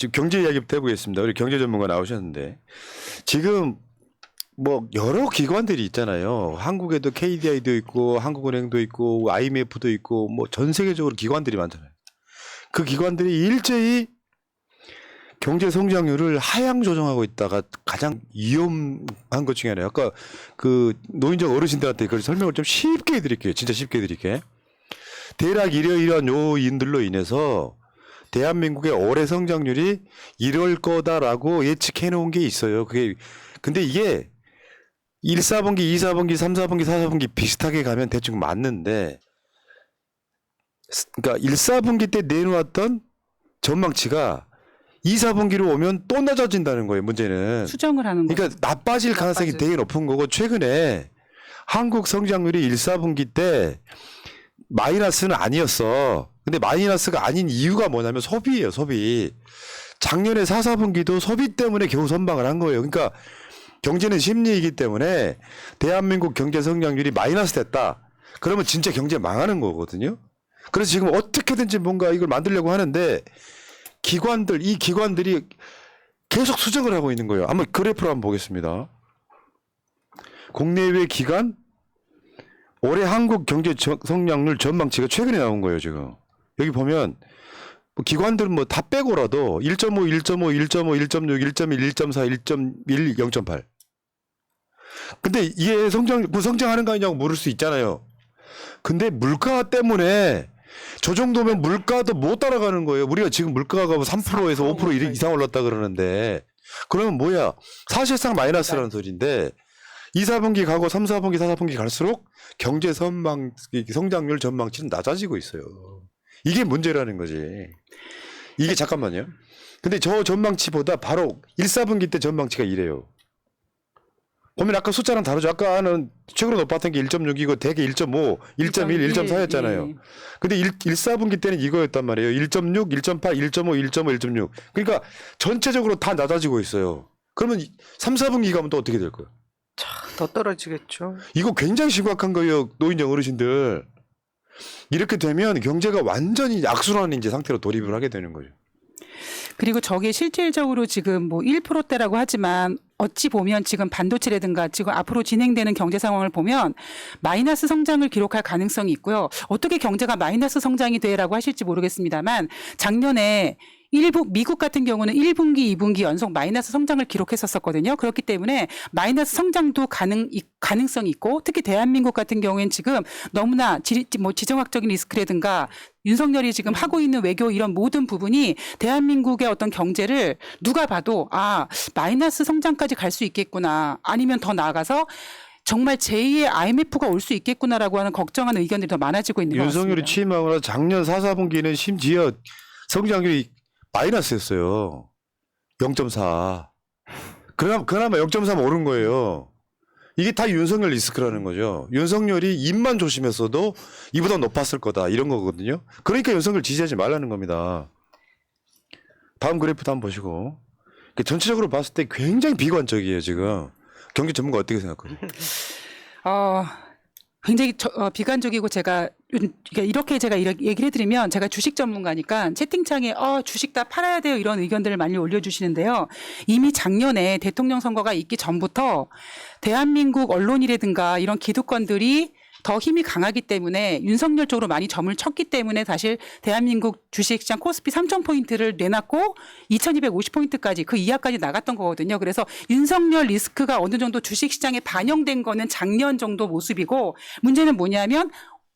지금 경제 이야기부터 해보겠습니다. 우리 경제 전문가 나오셨는데 지금 뭐 여러 기관들이 있잖아요. 한국에도 KDI도 있고 한국은행도 있고 IMF도 있고 뭐 전 세계적으로 기관들이 많잖아요. 그 기관들이 일제히 경제 성장률을 하향 조정하고 있다가 가장 위험한 것 중에 하나예요. 아까 그 노인정 어르신들한테 그걸 설명을 좀 쉽게 해드릴게요. 진짜 쉽게 해드릴게. 대략 이러이러한 요인들로 인해서 대한민국의 올해 성장률이 이럴 거다라고 예측해 놓은 게 있어요. 그게 근데 이게 1, 4분기, 2, 4분기, 3, 4분기, 4, 4분기 비슷하게 가면 대충 맞는데 그러니까 1, 4분기 때 내놓았던 전망치가 2, 4분기로 오면 또 낮아진다는 거예요. 문제는. 수정을 하는 거죠. 그러니까 나빠질 가능성이 되게 높은 거고 최근에 한국 성장률이 1, 4분기 때 마이너스는 아니었어. 근데 마이너스가 아닌 이유가 뭐냐면 소비예요. 소비. 작년에 4, 4분기도 소비 때문에 겨우 선방을 한 거예요. 그러니까 경제는 심리이기 때문에 대한민국 경제 성장률이 마이너스 됐다. 그러면 진짜 경제 망하는 거거든요. 그래서 지금 어떻게든지 뭔가 이걸 만들려고 하는데 이 기관들이 계속 수정을 하고 있는 거예요. 한번 그래프로 한번 보겠습니다. 국내외 기관 올해 한국 경제 성장률 전망치가 최근에 나온 거예요, 지금. 여기 보면 뭐 기관들은 뭐 다 빼고라도 1.5, 1.5, 1.5, 1.6, 1.1, 1.4, 1.1, 0.8. 근데 이게 성장하는 거 아니냐고 물을 수 있잖아요. 근데 물가 때문에 저 정도면 물가도 못 따라가는 거예요. 우리가 지금 물가가 3%에서 5% 이상 올랐다 그러는데 그러면 뭐야? 사실상 마이너스라는 소리인데 2, 4분기 가고 3, 4분기, 4, 4분기 갈수록 경제 성장률 전망치는 낮아지고 있어요. 이게 문제라는 거지. 이게 잠깐만요. 근데 저 전망치보다 바로 1, 4분기 때 전망치가 이래요. 보면 아까 숫자랑 다르죠. 아까는 최고로 높았던 게 1.6이고 대개 1.5, 1.1, 1.4였잖아요. 근데 1, 4분기 때는 이거였단 말이에요. 1.6, 1.8, 1.5, 1.5, 1.6. 그러니까 전체적으로 다 낮아지고 있어요. 그러면 3, 4분기 가면 또 어떻게 될 거예요? 더 떨어지겠죠. 이거 굉장히 심각한 거예요. 노인정 어르신들. 이렇게 되면 경제가 완전히 악순환 이제 상태로 돌입을 하게 되는 거죠. 그리고 저게 실질적으로 지금 뭐 1%대라고 하지만 어찌 보면 지금 반도체라든가 지금 앞으로 진행되는 경제 상황을 보면 마이너스 성장을 기록할 가능성이 있고요. 어떻게 경제가 마이너스 성장이 돼라고 하실지 모르겠습니다만 작년에 미국 같은 경우는 1분기, 2분기 연속 마이너스 성장을 기록했었거든요. 그렇기 때문에 마이너스 성장도 가능성이 있고 특히 대한민국 같은 경우에는 지금 너무나 지정학적인 리스크라든가 윤석열이 지금 하고 있는 외교 이런 모든 부분이 대한민국의 어떤 경제를 누가 봐도 마이너스 성장까지 갈 수 있겠구나 아니면 더 나아가서 정말 제2의 IMF가 올 수 있겠구나라고 하는 걱정하는 의견들이 더 많아지고 있는 것 같습니다. 윤석열이 취임하고 나서 작년 4, 4분기는 심지어 성장률이 마이너스였어요. 0.4. 그나마 0.3 오른 거예요. 이게 다 윤석열 리스크라는 거죠. 윤석열이 입만 조심했어도 이보다 높았을 거다 이런 거거든요. 그러니까 윤석열 지지하지 말라는 겁니다. 다음 그래프도 한번 보시고. 전체적으로 봤을 때 굉장히 비관적이에요 지금. 경제 전문가 어떻게 생각해요? 굉장히 비관적이고 제가 이렇게 제가 얘기를 해드리면 제가 주식 전문가니까 채팅창에 주식 다 팔아야 돼요 이런 의견들을 많이 올려주시는데요. 이미 작년에 대통령 선거가 있기 전부터 대한민국 언론이라든가 이런 기득권들이 더 힘이 강하기 때문에 윤석열 쪽으로 많이 점을 쳤기 때문에 사실 대한민국 주식시장 코스피 3,000포인트를 내놨고 2,250포인트까지 그 이하까지 나갔던 거거든요. 그래서 윤석열 리스크가 어느 정도 주식시장에 반영된 거는 작년 정도 모습이고 문제는 뭐냐면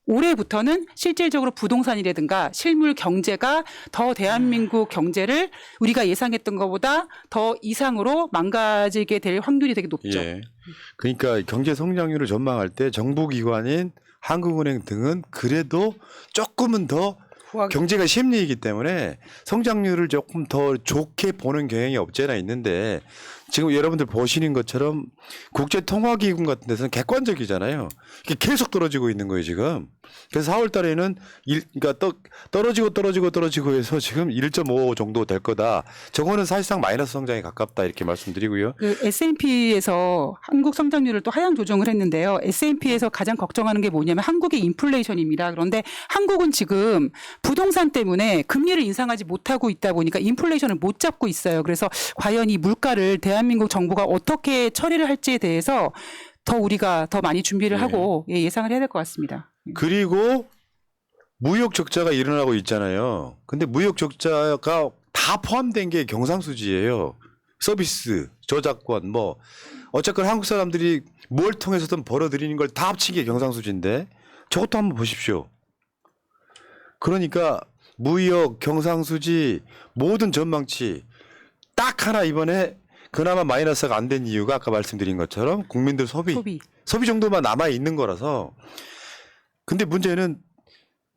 올해부터는 실질적으로 부동산이라든가 실물 경제가 더 대한민국 경제를 우리가 예상했던 것보다 더 이상으로 망가지게 될 확률이 되게 높죠. 예. 그러니까 경제 성장률을 전망할 때 정부기관인 한국은행 등은 그래도 조금은 더 경제가 심리이기 때문에 성장률을 조금 더 좋게 보는 경향이 없지 않아 있는데 지금 여러분들 보시는 것처럼 국제통화기금 같은 데서는 객관적이잖아요. 이게 계속 떨어지고 있는 거예요, 지금. 그래서 4월 달에는 그러니까 떨어지고 해서 지금 1.5 정도 될 거다. 저거는 사실상 마이너스 성장에 가깝다 이렇게 말씀드리고요. 그 S&P에서 한국 성장률을 또 하향 조정을 했는데요. S&P에서 가장 걱정하는 게 뭐냐면 한국의 인플레이션입니다. 그런데 한국은 지금 부동산 때문에 금리를 인상하지 못하고 있다 보니까 인플레이션을 못 잡고 있어요. 그래서 과연 이 물가를 대한민국 정부가 어떻게 처리를 할지에 대해서 더 우리가 더 많이 준비를 네. 하고 예상을 해야 될 것 같습니다. 그리고 무역 적자가 일어나고 있잖아요. 근데 무역 적자가 다 포함된 게 경상수지예요. 서비스, 저작권 뭐 어쨌건 한국 사람들이 뭘 통해서든 벌어들이는 걸 다 합친 게 경상수지인데 저것도 한번 보십시오. 그러니까 무역, 경상수지 모든 전망치 딱 하나 이번에 그나마 마이너스가 안 된 이유가 아까 말씀드린 것처럼 국민들 소비 정도만 남아 있는 거라서. 근데 문제는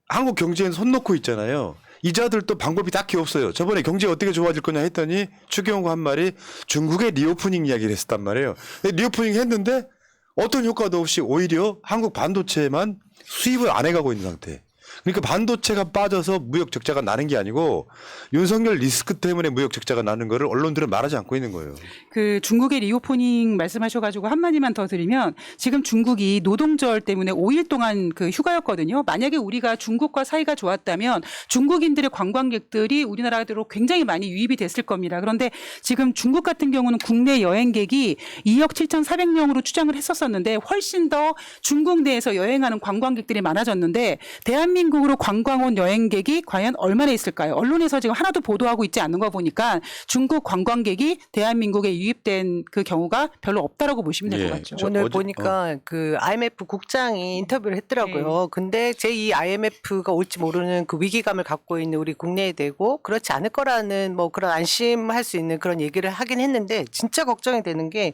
한국 경제엔 손 놓고 있잖아요. 이자들도 방법이 딱히 없어요. 저번에 경제 어떻게 좋아질 거냐 했더니 추경호 한 말이 중국의 리오프닝 이야기를 했었단 말이에요. 근데 리오프닝 했는데 어떤 효과도 없이 오히려 한국 반도체만 수입을 안 해가고 있는 상태. 그러니까 반도체가 빠져서 무역 적자가 나는 게 아니고 윤석열 리스크 때문에 무역 적자가 나는 거를 언론들은 말하지 않고 있는 거예요. 그 중국의 리오프닝 말씀하셔가지고 한마디만 더 드리면 지금 중국이 노동절 때문에 5일 동안 그 휴가였거든요. 만약에 우리가 중국과 사이가 좋았다면 중국인들의 관광객들이 우리나라로 굉장히 많이 유입이 됐을 겁니다. 그런데 지금 중국 같은 경우는 국내 여행객이 2억 7,400명으로 추정을 했었었는데 훨씬 더 중국 내에서 여행하는 관광객들이 많아졌는데 대한민국으로 관광 온 여행객이 과연 얼마나 있을까요? 언론에서 지금 하나도 보도하고 있지 않는 거 보니까 중국 관광객이 대한민국에 유입된 그 경우가 별로 없다라고 보시면 될 것 예. 같죠. 오늘 보니까 그 IMF 국장이 인터뷰를 했더라고요. 근데 제2 IMF가 올지 모르는 그 위기감을 갖고 있는 우리 국내에 대고 그렇지 않을 거라는 뭐 그런 안심할 수 있는 그런 얘기를 하긴 했는데 진짜 걱정이 되는 게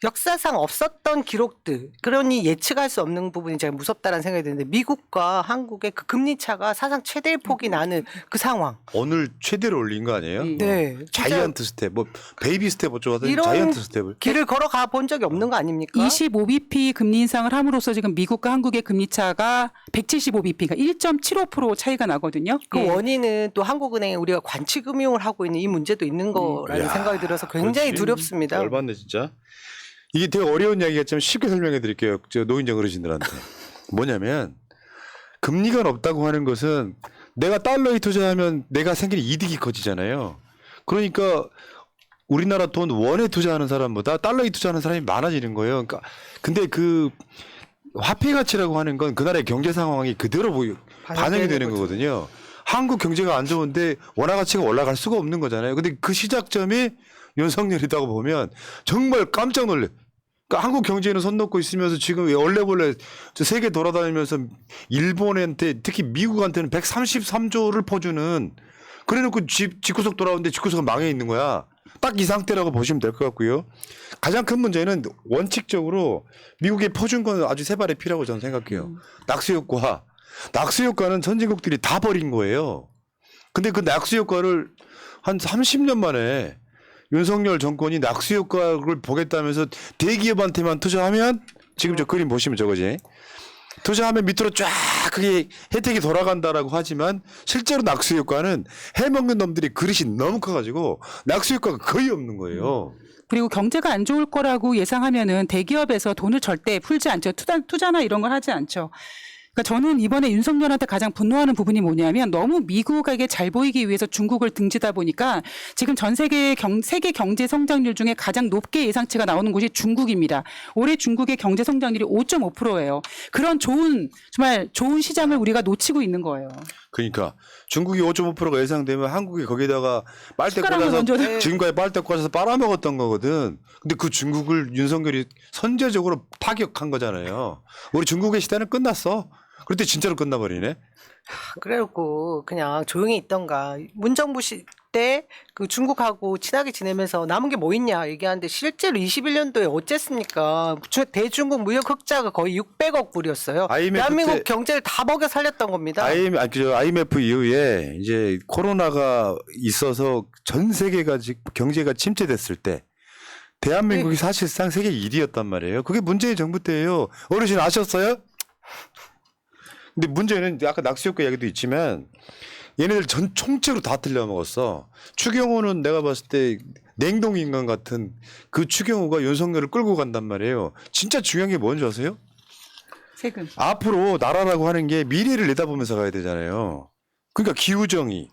역사상 없었던 기록들, 그러니 예측할 수 없는 부분이 제가 무섭다라는 생각이 드는데 미국과 한국의 그 금리 차가 사상 최대의 폭이 나는 그 상황. 오늘 최대로 올린 거 아니에요? 네. 진짜 자이언트 스텝, 뭐 베이비 스텝 어쩌고 하더니 이런 자이언트 스텝을. 길을 걸어가 본 적이 없는 거 아닙니까? 25bp 금리 인상을 함으로써 지금 미국과 한국의 금리 차가 175bp가 1.75% 차이가 나거든요. 그 예. 원인은 또 한국은행에 우리가 관치금융을 하고 있는 이 문제도 있는 거라는 야, 생각이 들어서 굉장히 그렇지. 두렵습니다. 열받네 진짜. 이게 되게 어려운 이야기겠지만 쉽게 설명해 드릴게요. 저 노인정 어르신들한테. 뭐냐면 금리가 높다고 하는 것은 내가 달러에 투자하면 내가 생기는 이득이 커지잖아요. 그러니까 우리나라 돈 원에 투자하는 사람보다 달러에 투자하는 사람이 많아지는 거예요. 그러니까 근데 그 화폐 가치라고 하는 건 그 나라의 경제 상황이 그대로 반영이 되는 거죠. 거거든요. 한국 경제가 안 좋은데 원화 가치가 올라갈 수가 없는 거잖아요. 근데 그 시작점이 윤석열이라고 보면 정말 깜짝 놀래. 그러니까 한국 경제에는 손 놓고 있으면서 지금 원래 저 세계 돌아다니면서 일본한테 특히 미국한테는 133조를 퍼주는 그래놓고 집구석 돌아오는데 집구석은 망해 있는 거야. 딱 이 상태라고 보시면 될 것 같고요. 가장 큰 문제는 원칙적으로 미국에 퍼준 건 아주 세 발의 피라고 저는 생각해요. 낙수 효과. 낙수 효과는 선진국들이 다 버린 거예요. 근데 그 낙수 효과를 한 30년 만에 윤석열 정권이 낙수 효과를 보겠다면서 대기업한테만 투자하면 지금 저 그림 보시면 저거지. 투자하면 밑으로 쫙 그게 혜택이 돌아간다라고 하지만 실제로 낙수 효과는 해먹는 놈들이 그릇이 너무 커가지고 낙수 효과가 거의 없는 거예요. 그리고 경제가 안 좋을 거라고 예상하면은 대기업에서 돈을 절대 풀지 않죠. 투자나 이런 걸 하지 않죠. 그러니까 저는 이번에 윤석열한테 가장 분노하는 부분이 뭐냐면 너무 미국에게 잘 보이기 위해서 중국을 등지다 보니까 지금 전 세계 경제 성장률 중에 가장 높게 예상치가 나오는 곳이 중국입니다. 올해 중국의 경제 성장률이 5.5%예요. 그런 정말 좋은 시장을 우리가 놓치고 있는 거예요. 그러니까 중국이 5.5%가 예상되면 한국이 거기다가 빨대 숟가락을 꽂아서 얹어서 지금까지 빨대 꽂아서 빨아먹었던 거거든. 근데 그 중국을 윤석열이 선제적으로 타격한 거잖아요. 우리 중국의 시대는 끝났어. 그런데 진짜로 끝나버리네. 그래갖고 그냥 조용히 있던가. 문정부 때 그 중국하고 친하게 지내면서 남은 게 뭐 있냐 얘기하는데 실제로 21년도에 어쨌습니까? 대중국 무역 흑자가 거의 600억 불이었어요. IMF 대한민국 때- 경제를 다 먹여 살렸던 겁니다. IMF 이후에 이제 코로나가 있어서 전 세계가 경제가 침체됐을 때 대한민국이 사실상 세계 1위였단 말이에요. 그게 문재인 정부 때예요. 어르신 아셨어요? 근데 문제는 아까 낙수효과 이야기도 있지만 얘네들 전 총체로 다 틀려먹었어. 추경호는 내가 봤을 때 냉동인간 같은 그 추경호가 윤석열을 끌고 간단 말이에요. 진짜 중요한 게 뭔지 아세요? 세금. 앞으로 나라라고 하는 게 미래를 내다보면서 가야 되잖아요. 그러니까 기후정의,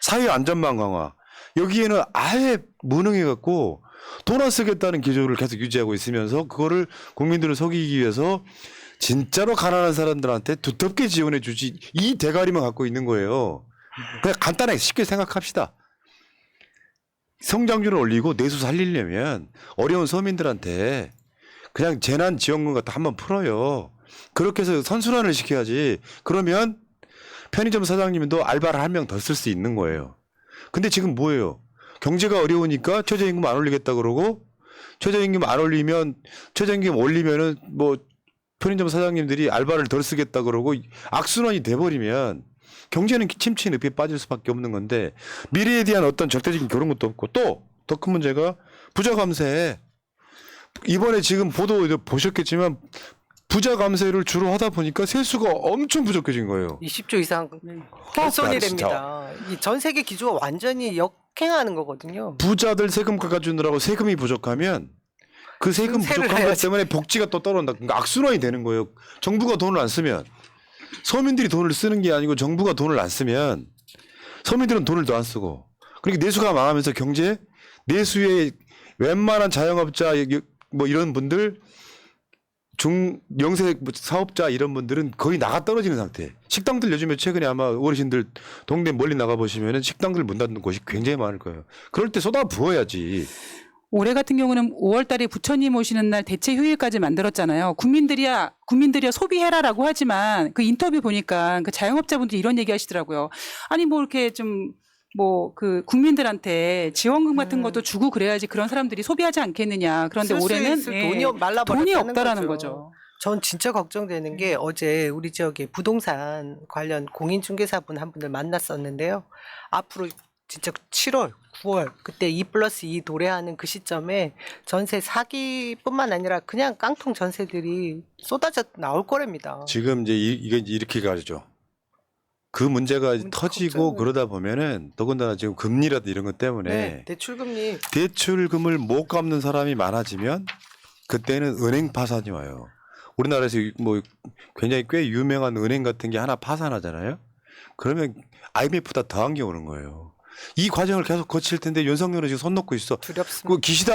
사회 안전망 강화 여기에는 아예 무능해갖고 돈 안 쓰겠다는 기조를 계속 유지하고 있으면서 그거를 국민들을 속이기 위해서 진짜로 가난한 사람들한테 두텁게 지원해 주지 이 대가리만 갖고 있는 거예요. 그냥 간단하게 쉽게 생각합시다. 성장률을 올리고 내수 살리려면 어려운 서민들한테 그냥 재난지원금 같은 거 한번 풀어요. 그렇게 해서 선순환을 시켜야지. 그러면 편의점 사장님도 알바를 한 명 더 쓸 수 있는 거예요. 근데 지금 뭐예요? 경제가 어려우니까 최저임금 안 올리겠다 그러고 최저임금 안 올리면 최저임금 올리면은 뭐 편의점 사장님들이 알바를 덜 쓰겠다 그러고 악순환이 돼버리면 경제는 침체 늪에 빠질 수밖에 없는 건데 미래에 대한 어떤 절대적인 그런 것도 없고 또 더 큰 문제가 부자 감세. 이번에 지금 보도 보셨겠지만 부자 감세를 주로 하다 보니까 세수가 엄청 부족해진 거예요. 20조 이상 네. 헛손이 아, 진짜. 됩니다. 이 전 세계 기조가 완전히 역행하는 거거든요. 부자들 세금 깎아주느라고 세금이 부족하면 그 세금 세를 부족한 것 내야지. 때문에 복지가 또 떨어진다. 그러니까 악순환이 되는 거예요. 정부가 돈을 안 쓰면 서민들이 돈을 쓰는 게 아니고 정부가 돈을 안 쓰면 서민들은 돈을 더 안 쓰고 그러니까 내수가 망하면서 경제 내수의 웬만한 자영업자 뭐 이런 분들 영세 사업자 이런 분들은 거의 나가 떨어지는 상태. 식당들 요즘에 최근에 아마 어르신들 동네 멀리 나가 보시면은 식당들 문 닫는 곳이 굉장히 많을 거예요. 그럴 때 쏟아 부어야지. 올해 같은 경우는 5월 달에 부처님 오시는 날 대체 휴일까지 만들었잖아요. 국민들이야 소비해라라고 하지만 그 인터뷰 보니까 그 자영업자분들이 이런 얘기 하시더라고요. 아니 뭐 이렇게 좀 뭐 그 국민들한테 지원금 같은 것도 주고 그래야지 그런 사람들이 소비하지 않겠느냐. 그런데 쓸수 올해는 있을 돈이 말라버렸다는 돈이 없다라는 거죠. 전 진짜 걱정되는 게 어제 우리 지역에 부동산 관련 공인중개사분 한 분을 만났었는데요. 앞으로 진짜 7월, 9월 그때 2+2 도래하는 그 시점에 전세 사기뿐만 아니라 그냥 깡통 전세들이 쏟아져 나올 거랍니다. 지금 이제 이게 이렇게 가죠. 그 문제가 문제 터지고 걱정은- 그러다 보면은 더군다나 지금 금리라든 이런 것 때문에 네, 대출금리 대출금을 못 갚는 사람이 많아지면 그때는 은행 파산이 와요. 우리나라에서 뭐 굉장히 꽤 유명한 은행 같은 게 하나 파산하잖아요. 그러면 IMF보다 더한 게 오는 거예요. 이 과정을 계속 거칠 텐데 윤석열은 지금 손 놓고 있어. 두렵습니다. 그 기시다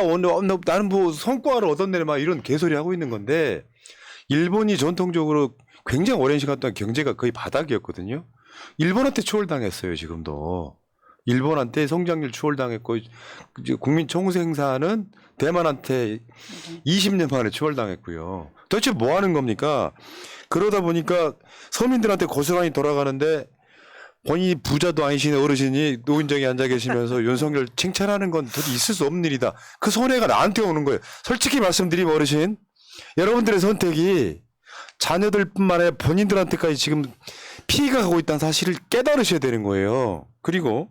나는 뭐 성과를 얻었네 막 이런 개소리 하고 있는 건데 일본이 전통적으로 굉장히 오랜 시간 동안 경제가 거의 바닥이었거든요. 일본한테 추월당했어요 지금도. 일본한테 성장률 추월당했고 이제 국민 총생산은 대만한테 20년 만에 추월당했고요. 도대체 뭐 하는 겁니까? 그러다 보니까 서민들한테 고스란히 돌아가는데 본인이 부자도 아니신 어르신이 노인정에 앉아 계시면서 윤석열 칭찬하는 건 도대체 있을 수 없는 일이다. 그 손해가 나한테 오는 거예요. 솔직히 말씀드리면 어르신 여러분들의 선택이 자녀들뿐만 아니라 본인들한테까지 지금 피해가 가고 있다는 사실을 깨달으셔야 되는 거예요. 그리고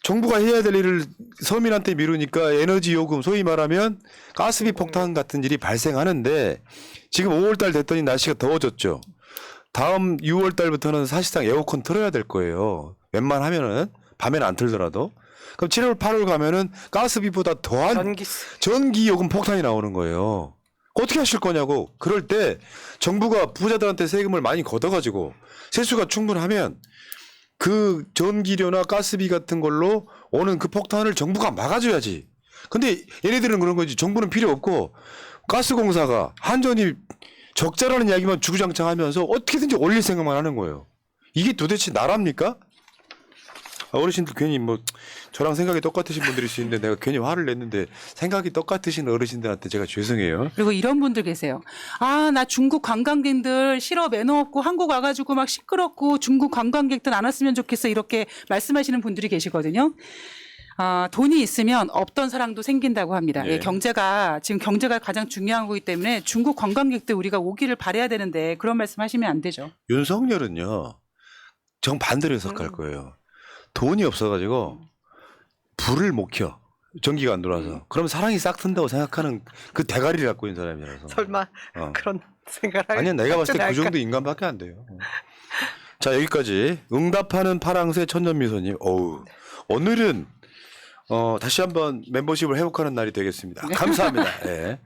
정부가 해야 될 일을 서민한테 미루니까 에너지 요금 소위 말하면 가스비 폭탄 같은 일이 발생하는데 지금 5월달 됐더니 날씨가 더워졌죠. 다음 6월 달부터는 사실상 에어컨 틀어야 될 거예요. 웬만하면은 밤에는 안 틀더라도. 그럼 7월, 8월 가면은 가스비보다 더한 전기세. 전기 요금 폭탄이 나오는 거예요. 어떻게 하실 거냐고. 그럴 때 정부가 부자들한테 세금을 많이 걷어가지고 세수가 충분하면 그 전기료나 가스비 같은 걸로 오는 그 폭탄을 정부가 막아줘야지. 근데 얘네들은 그런 거지. 정부는 필요 없고 가스공사가 한전이 적자라는 이야기만 주구장창 하면서 어떻게든지 올릴 생각만 하는 거예요. 이게 도대체 나랍니까? 어르신들 괜히 뭐 저랑 생각이 똑같으신 분들일 수 있는데 내가 괜히 화를 냈는데 생각이 똑같으신 어르신들한테 제가 죄송해요. 그리고 이런 분들 계세요. 아, 나 중국 관광객들 싫어, 매너 없고 한국 와가지고 막 시끄럽고 중국 관광객들 안 왔으면 좋겠어 이렇게 말씀하시는 분들이 계시거든요. 아, 돈이 있으면 없던 사랑도 생긴다고 합니다. 예. 예, 지금 경제가 가장 중요한 거기 때문에 중국 관광객들 우리가 오기를 바라야 되는데 그런 말씀 하시면 안 되죠. 윤석열은요 정반대로 해석할 거예요. 돈이 없어가지고 불을 못 켜. 전기가 안 돌아서. 그럼 사랑이 싹 튼다고 생각하는 그 대가리를 갖고 있는 사람이라서. 설마 그런 생각을 아니야, 내가 봤을 때 그 할까? 정도 인간밖에 안 돼요. 자, 여기까지 응답하는 파랑새 천년미소님. 어우, 오늘은 다시 한번 멤버십을 회복하는 날이 되겠습니다. 감사합니다. 예.